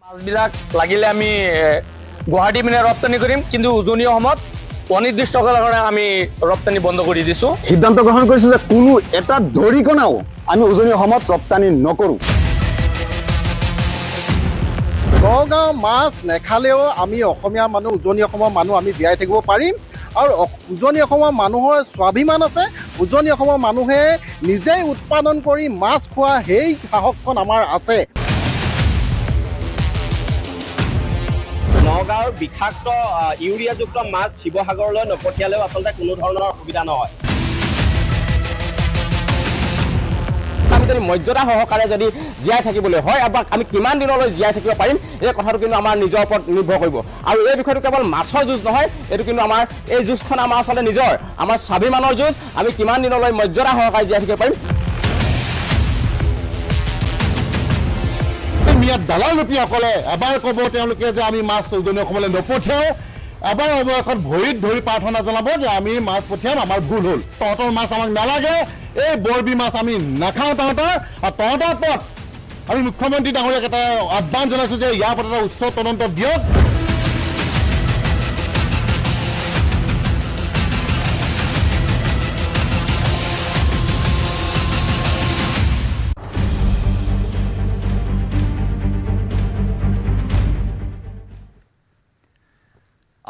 মাছবিলাক লাগিলে আমি গুৱাহাটী পিনে ৰপ্তানি কৰিম, কিন্তু উজনি অসমত অনিৰ্দিষ্ট কালৰ কাৰণে আমি ৰপ্তানি বন্ধ কৰি দিছোঁ। সিদ্ধান্ত গ্ৰহণ কৰিছোঁ যে কোনো এটা দৰিকণাও আমি উজনি অসমত ৰপ্তানি নকৰোঁ। নগাঁও মাছ নেখালেও আমি অসমীয়া মানুহ, উজনি অসমৰ মানুহ আমি জীয়াই থাকিব পাৰিম। আৰু উজনি অসমৰ মানুহৰ স্বাভিমান আছে। উজনি অসমৰ মানুহে নিজেই উৎপাদন কৰি মাছ খোৱা সেই সাহসখন আমাৰ আছে। নগাঁৱৰ বিষাক্ত ইউৰিয়াযুক্ত মাছ শিৱসাগৰলৈ নপঠিয়ালেও আচলতে কোনো ধৰণৰ অসুবিধা নহয়। আমি যদি মৰ্যাদা সহকাৰে যদি জীয়াই থাকিবলৈ হয়, আমি কিমান দিনলৈ জীয়াই থাকিব পাৰিম, এই কথাটো কিন্তু আমাৰ নিজৰ ওপৰত নিৰ্ভৰ কৰিব। আৰু এই বিষয়টো কেৱল মাছৰ যুঁজ নহয়, এইটো কিন্তু আমাৰ এই যুঁজখন আমাৰ আচলতে নিজৰ, আমাৰ স্বাভিমানৰ যুঁজ। আমি কিমান দিনলৈ মৰ্যাদা সহকাৰে জীয়াই থাকিব পাৰিম। ইয়াত দালাল ৰূপীসকলে এবাৰ ক'ব তেওঁলোকে যে আমি মাছ উজনি অসমলৈ নপঠিয়াওঁ, এবাৰ অৱশেষত ভৰিত ধৰি প্ৰাৰ্থনা জনাব যে আমি মাছ পঠিয়াম, আমাৰ ভুল হ'ল, তহঁতৰ মাছ আমাক নালাগে, এই বৰবী মাছ আমি নাখাওঁ তহঁতৰ। আৰু তহঁতৰ ওপৰত আমি মুখ্যমন্ত্ৰী ডাঙৰীয়াক এটা আহ্বান জনাইছোঁ যে ইয়াৰ ওপৰত এটা উচ্চ তদন্ত দিয়ক।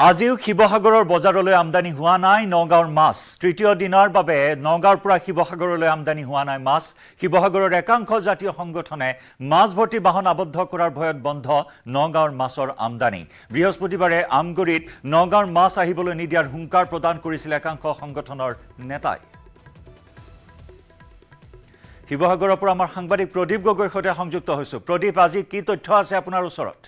আজিও শিৱসাগৰৰ বজাৰলৈ আমদানি হোৱা নাই নগাঁৱৰ মাছ। তৃতীয় দিনৰ বাবে নগাঁৱৰ পৰা শিৱসাগৰলৈ আমদানি হোৱা নাই মাছ। শিৱসাগৰৰ একাংশ জাতীয় সংগঠনে মাছ ভৰ্তি বাহন আবদ্ধ কৰাৰ ভয়ত বন্ধ নগাঁৱৰ মাছৰ আমদানি। বৃহস্পতিবাৰে আমগুৰিত নগাঁৱৰ মাছ আহিবলৈ নিদিয়াৰ হুংকাৰ প্ৰদান কৰিছিল একাংশ সংগঠনৰ নেতাই। শিৱসাগৰৰ পৰা আমাৰ সাংবাদিক প্ৰদীপ গগৈৰ সৈতে সংযুক্ত হৈছোঁ। প্ৰদীপ, আজি কি তথ্য আছে আপোনাৰ ওচৰত?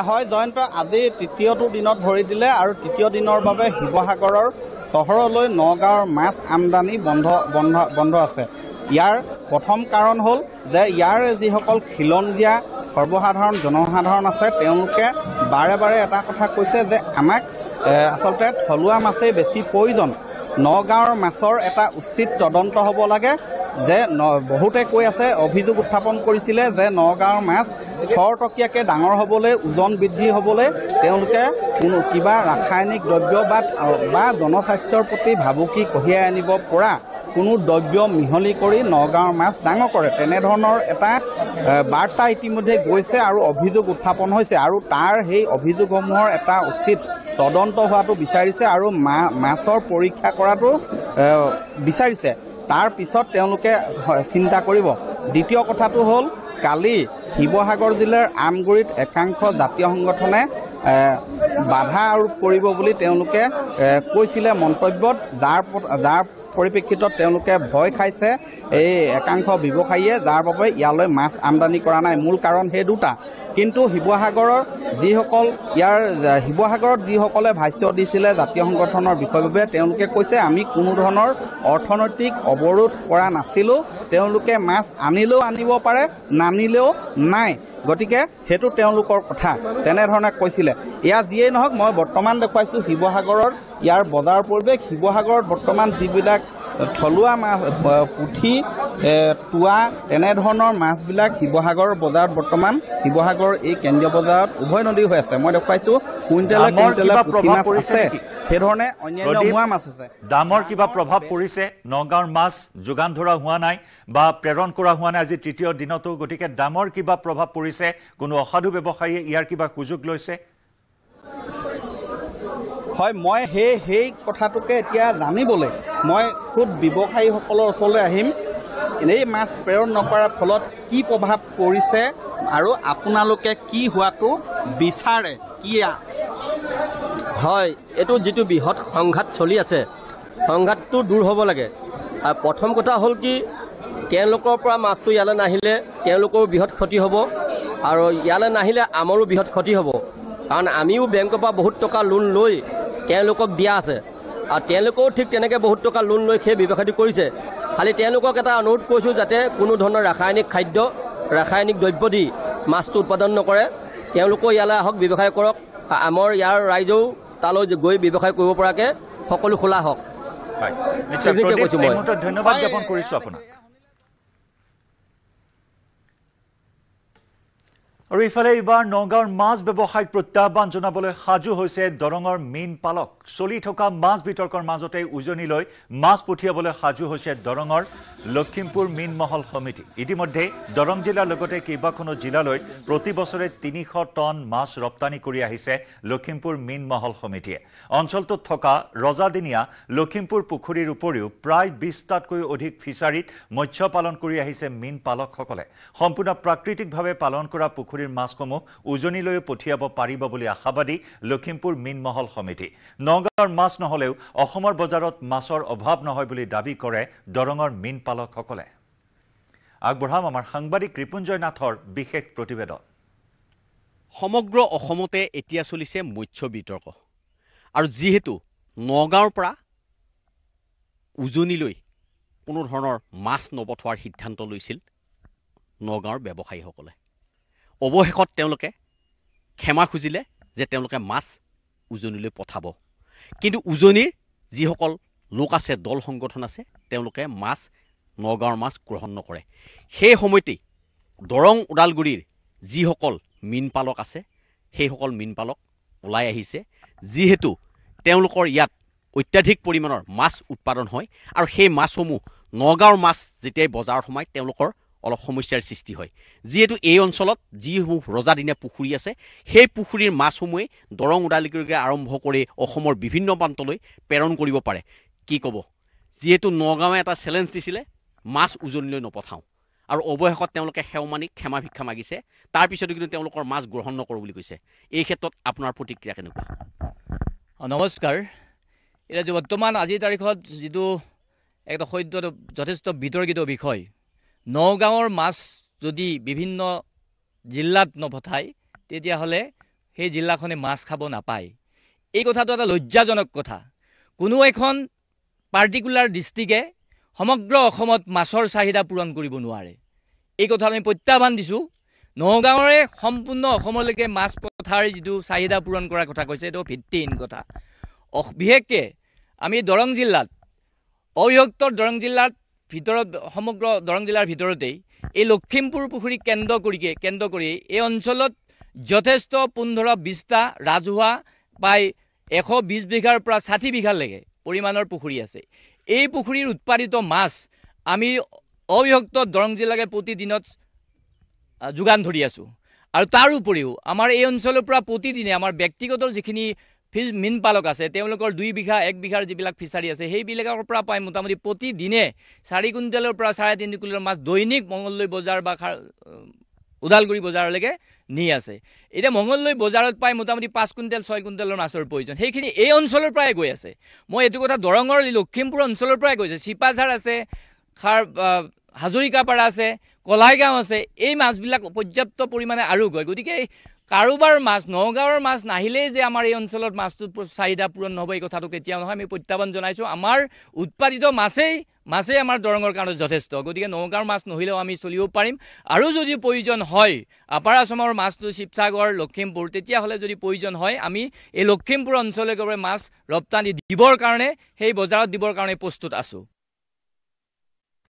হয় জয়ন্ত, আজি তৃতীয়টো দিনত ভৰি দিলে আৰু তৃতীয় দিনৰ বাবে শিৱসাগৰৰ চহৰলৈ নগাঁৱৰ মাছ আমদানি বন্ধ আছে। ইয়াৰ প্ৰথম কাৰণ হ'ল যে ইয়াৰ যিসকল খিলঞ্জীয়া সৰ্বসাধাৰণ জনসাধাৰণ আছে, তেওঁলোকে বাৰে বাৰে এটা কথা কৈছে যে আমাক আচলতে থলুৱা মাছেই বেছি প্ৰয়োজন। নগাঁৱৰ মাছৰ এটা উচিত তদন্ত হ'ব লাগে। যে বহুতে কৈ আছে, অভিযোগ উত্থাপন কৰিছিলে যে নগাঁৱৰ মাছ খৰতকীয়াকৈ ডাঙৰ হ'বলৈ, ওজন বৃদ্ধি হ'বলৈ তেওঁলোকে কোনো কিবা ৰাসায়নিক দ্ৰব্য বা জনস্বাস্থ্যৰ প্ৰতি ভাবুকি কঢ়িয়াই আনিব পৰা কোনো দ্ৰব্য মিহলি কৰি নগাঁৱৰ মাছ ডাঙৰ কৰে, তেনেধৰণৰ এটা বাৰ্তা ইতিমধ্যে গৈছে আৰু অভিযোগ উত্থাপন হৈছে। আৰু তাৰ সেই অভিযোগসমূহৰ এটা উচিত তদন্ত হোৱাটো বিচাৰিছে আৰু মাছৰ পৰীক্ষা কৰাটো বিচাৰিছে। তাৰ পিছত তেওঁলোকে চিন্তা কৰিব। দ্বিতীয় কথাটো হ'ল, কালি শিৱসাগৰ জিলাৰ আমগুৰিত একাংশ জাতীয় সংগঠনে বাধা আৰোপ কৰিব বুলি তেওঁলোকে কৈছিলে মন্তব্যত, যাৰ পৰিপ্ৰেক্ষিতত তেওঁলোকে ভয় খাইছে এই একাংশ ব্যৱসায়ীয়ে, যাৰ বাবে ইয়ালৈ মাছ আমদানি কৰা নাই। মূল কাৰণ সেই দুটা। কিন্তু শিৱসাগৰত যিসকলে ভাষ্য দিছিলে জাতীয় সংগঠনৰ বিষয়ভাৱে, তেওঁলোকে কৈছে আমি কোনো ধৰণৰ অৰ্থনৈতিক অৱৰোধ কৰা নাছিলোঁ, তেওঁলোকে মাছ আনিলেও আনিব পাৰে, নানিলেও নাই, গতিকে সেইটো তেওঁলোকৰ কথা, তেনেধৰণে কৈছিলে। এয়া যিয়েই নহওক, মই বৰ্তমান দেখুৱাইছোঁ শিৱসাগৰৰ ইয়াৰ বজাৰ পৰিৱেশ। শিৱসাগৰত বৰ্তমান যিবিলাক থলুৱা মাছ, পুঠি, তোৱা, তেনেধৰণৰ মাছবিলাক শিৱসাগৰ বজাৰত বৰ্তমান শিৱসাগৰ এই কেন্দ্ৰীয় বজাৰত উভয় নদী হৈ আছে। মই দেখুৱাইছোঁ কুইণ্টেলে পুঠি মাছ আছে, সেইধৰণে অন্যান্য মোৱা মাছ আছে। দামৰ কিবা প্ৰভাৱ পৰিছে? নগাঁৱৰ মাছ যোগান ধৰা হোৱা নাই বা প্ৰেৰণ কৰা হোৱা নাই আজি তৃতীয় দিনতো, গতিকে দামৰ কিবা প্ৰভাৱ পৰিছে? কোনো অসাধু ব্যৱসায়ীয়ে ইয়াৰ কিবা সুযোগ লৈছে? হয়, মই সেই কথাটোকে এতিয়া জানিবলৈ মই খুব ব্যৱসায়ীসকলৰ ওচৰলৈ আহিম। এই মাছ প্ৰেৰণ নকৰাৰ ফলত কি প্ৰভাৱ পৰিছে আৰু আপোনালোকে কি হোৱাটো বিচাৰে? কি হয়, এইটো যিটো বৃহৎ সংঘাত চলি আছে, সংঘাতটো দূৰ হ'ব লাগে। আৰু প্ৰথম কথা হ'ল কি, তেওঁলোকৰ পৰা মাছটো ইয়ালৈ নাহিলে তেওঁলোকৰো বৃহৎ ক্ষতি হ'ব, আৰু ইয়ালৈ নাহিলে আমাৰো বৃহৎ ক্ষতি হ'ব। কাৰণ আমিও বেংকৰ পৰা বহুত টকা লোন লৈ তেওঁলোকক দিয়া আছে, আৰু তেওঁলোকেও ঠিক তেনেকৈ বহুত টকা লোন লৈ সেই ব্যৱসায়টো কৰিছে। খালি তেওঁলোকক এটা অনুৰোধ কৰিছোঁ যাতে কোনো ধৰণৰ ৰাসায়নিক দ্ৰব্য দি মাছটো উৎপাদন নকৰে। তেওঁলোকেও ইয়ালৈ আহক, ব্যৱসায় কৰক। আমাৰ ইয়াৰ ৰাইজেও তালৈ গৈ ব্যৱসায় কৰিব পৰাকৈ সকলো খোলা হওক। ধন্যবাদ জ্ঞাপন কৰিছোঁ আপোনাক। আৰু ইফালে এইবাৰ নগাঁৱৰ মাছ ব্যৱসায়িক প্ৰত্যাহ্বান জনাবলৈ সাজু হৈছে দৰঙৰ মীন পালক চলি থকা মাছ বিতৰ্কৰ মাজতে উজনি লৈ মাছ পঠিয়াবলৈ সাজু হৈছে দৰঙৰ লখিমপুৰ মীন মহল সমিতি ইতিমধ্যে দৰং জিলাৰ লগতে কেইবাখনো জিলালৈ প্ৰতি বছৰে 300 টন মাছ ৰপ্তানি কৰি আহিছে লখিমপুৰ মীন মহল সমিতিয়ে অঞ্চলটোত থকা ৰজাদিনীয়া লখিমপুৰ পুখুৰীৰ উপৰিও প্ৰায় 20টাতকৈ অধিক ফিছাৰীত মৎস্য পালন কৰি আহিছে মীন পালকসকলে সম্পূৰ্ণ প্ৰাকৃতিকভাৱে পালন কৰা পুখুৰীৰ মাছসমূহ উজনিলৈ পঠিয়াব পাৰিব বুলি আশাবাদী লখিমপুৰ মীন মহল সমিতি নগাঁৱৰ মাছ নহলেও অসমৰ বজাৰত মাছৰ অভাৱ নহয় বুলি দাবী কৰে দৰঙৰ মীন পালকসকলে আগবঢ়াম আমাৰ সাংবাদিক ৰিপুঞ্জয় নাথৰ বিশেষ প্ৰতিবেদন সমগ্ৰ অসমতে এতিয়া চলিছে মৎস্য বিতৰ্ক আৰু যেহেতু নগাঁৱৰ পৰা উজনিলৈ কোনো ধৰণৰ মাছ নপঠোৱাৰ সিদ্ধান্ত লৈছিল নগাঁৱৰ ব্যৱসায়ীসকলে অৱশেষত তেওঁলোকে ক্ষমা খুজিলে যে তেওঁলোকে মাছ উজনিলৈ পঠাব কিন্তু উজনিৰ যিসকল লোক আছে দল সংগঠন আছে তেওঁলোকে মাছ নগাঁৱৰ মাছ গ্ৰহণ নকৰে সেই সময়তেই দৰং ওদালগুৰিৰ যিসকল মীন পালক আছে সেইসকল মীন পালক ওলাই আহিছে যিহেতু তেওঁলোকৰ ইয়াত অত্যাধিক পৰিমাণৰ মাছ উৎপাদন হয় আৰু সেই মাছসমূহ নগাঁৱৰ মাছ যেতিয়াই বজাৰত সোমায় তেওঁলোকৰ অলপ সমস্যাৰ সৃষ্টি হয় যেহেতু এই অঞ্চলত যিসমূহ ৰজাদিনীয়া পুখুৰী আছে সেই পুখুৰীৰ মাছসমূহে দৰং ওদালগুৰিকে আৰম্ভ কৰি অসমৰ বিভিন্ন প্ৰান্তলৈ প্ৰেৰণ কৰিব পাৰে কি ক'ব যেহেতু নগাঁৱে এটা চেলেঞ্জ দিছিলে মাছ উজনিলৈ নপঠাওঁ আৰু অৱশেষত তেওঁলোকে সেওমানি ক্ষমা ভিক্ষা মাগিছে তাৰ পিছতো কিন্তু তেওঁলোকৰ মাছ গ্ৰহণ নকৰোঁ বুলি কৈছে এই ক্ষেত্ৰত আপোনাৰ প্ৰতিক্ৰিয়া কেনেকুৱা নমস্কাৰ এতিয়া বৰ্তমান আজিৰ তাৰিখত যিটো একটা সদ্য যথেষ্ট বিতৰ্কিত বিষয় নগাঁৱৰ মাছ যদি বিভিন্ন জিলাত নপঠায় তেতিয়াহ'লে সেই জিলাখনে মাছ খাব নাপায় এই কথাটো এটা লজ্জাজনক কথা কোনো এখন পাৰ্টিকুলাৰ ডিষ্ট্ৰিক্টে সমগ্ৰ অসমত মাছৰ চাহিদা পূৰণ কৰিব নোৱাৰে এই কথা আমি প্ৰত্যাহ্বান দিছোঁ নগাঁৱৰে সম্পূৰ্ণ অসমলৈকে মাছ পঠাৰ যিটো চাহিদা পূৰণ কৰাৰ কথা কৈছে এইটো ভিত্তিহীন কথা বিশেষকৈ আমি দৰং জিলাত অবৃহত্তৰ দৰং জিলাত ভিতৰত সমগ্ৰ দৰং জিলাৰ ভিতৰতেই এই লখিমপুৰ পুখুৰী কেন্দ্ৰ কৰি এই অঞ্চলত যথেষ্ট 15-20টা ৰাজহুৱা প্ৰায় 120 বিঘাৰ পৰা 60 বিঘালৈকে পৰিমাণৰ পুখুৰী আছে এই পুখুৰীৰ উৎপাদিত মাছ আমি অবৃহত্ত দৰং জিলাকে প্ৰতিদিনত যোগান ধৰি আছোঁ আৰু তাৰ উপৰিও আমাৰ এই অঞ্চলৰ পৰা প্ৰতিদিনে আমাৰ ব্যক্তিগত যিখিনি মীন পালক আছে তেওঁলোকৰ 2 বিঘা 1 বিঘাৰ যিবিলাক ফিছাৰী আছে সেইবিলাকৰ পৰা পাই মোটামুটি প্ৰতিদিনে 4 কুইণ্টেলৰ পৰা 3.5 কুইণ্টেলৰ মাছ দৈনিক মঙলদৈ বজাৰ বা ওদালগুৰি বজাৰলৈকে নি আছে এতিয়া মঙলদৈ বজাৰত পাই মোটামুটি 5 কুইণ্টেল 6 কুইণ্টেলৰ মাছৰ প্ৰয়োজন সেইখিনি এই অঞ্চলৰ পৰাই গৈ আছে মই এইটো কথা দৰঙৰ লখিমপুৰ অঞ্চলৰ পৰাই গৈছে চিপাঝাৰ আছে হাজৰিকাপাৰা আছে কলাইগাঁও আছে এই মাছবিলাক পৰ্যাপ্ত পৰিমাণে আৰু গৈ গতিকে কাৰোবাৰ মাছ নগাঁৱৰ মাছ নাহিলেই যে আমাৰ এই অঞ্চলত মাছটোৰ চাহিদা পূৰণ নহ'ব এই কথাটো কেতিয়াও নহয় আমি প্ৰত্যাহ্বান জনাইছোঁ আমাৰ উৎপাদিত মাছেই আমাৰ দৰঙৰ কাৰণে যথেষ্ট গতিকে নগাঁৱৰ মাছ নহ'লেও আমি চলিব পাৰিম আৰু যদি প্ৰয়োজন হয় আপাৰ আছামৰ মাছটো শিৱসাগৰ লখিমপুৰ তেতিয়াহ'লে যদি প্ৰয়োজন হয় আমি এই লখিমপুৰ অঞ্চললৈকে মাছ ৰপ্তানি দিবৰ কাৰণে সেই বজাৰত দিবৰ কাৰণে প্ৰস্তুত আছোঁ